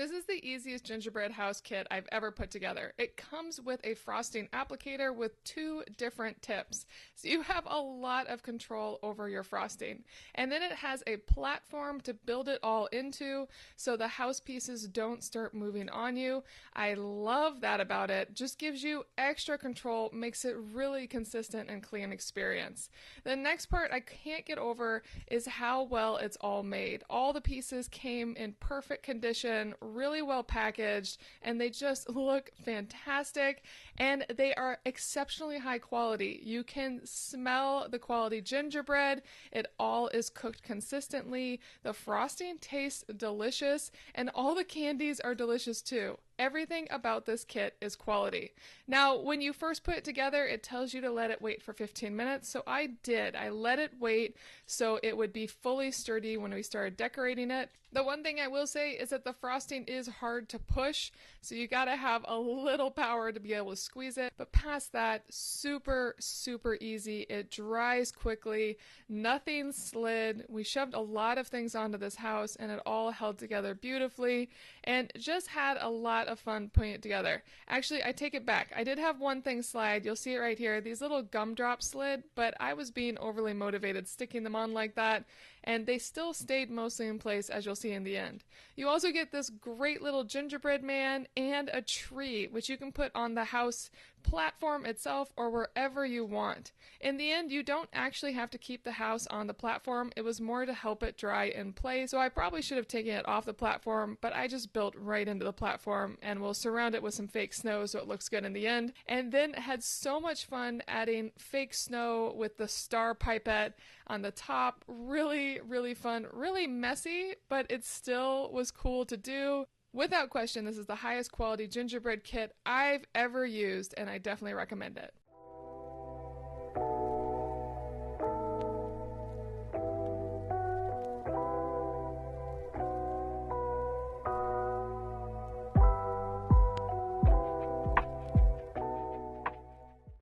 This is the easiest gingerbread house kit I've ever put together. It comes with a frosting applicator with two different tips, so you have a lot of control over your frosting. And then it has a platform to build it all into, so the house pieces don't start moving on you. I love that about it. Just gives you extra control, makes it really consistent and clean experience. The next part I can't get over is how well it's all made. All the pieces came in perfect condition, really well packaged, and they just look fantastic, and they are exceptionally high quality. You can smell the quality gingerbread. It all is cooked consistently. The frosting tastes delicious, and all the candies are delicious too. Everything about this kit is quality. Now, when you first put it together, it tells you to let it wait for 15 minutes, so I did. I let it wait so it would be fully sturdy when we started decorating it. The one thing I will say is that the frosting is hard to push, so you gotta have a little power to be able to squeeze it, but past that, super, super easy. It dries quickly, nothing slid. We shoved a lot of things onto this house, and it all held together beautifully, and just had a lot of fun putting it together. Actually, I take it back. I did have one thing slide. You'll see it right here. These little gumdrops slid, but I was being overly motivated sticking them on like that, and they still stayed mostly in place, as you'll see in the end. You also get this great little gingerbread man and a tree, which you can put on the house platform itself or wherever you want. In the end, you don't actually have to keep the house on the platform. It was more to help it dry in place, so I probably should have taken it off the platform, but I just built right into the platform, and we'll surround it with some fake snow so it looks good in the end. And then had so much fun adding fake snow with the star pipette on the top. Really, really fun, really messy, but it still was cool to do. Without question, this is the highest quality gingerbread kit I've ever used, and I definitely recommend it.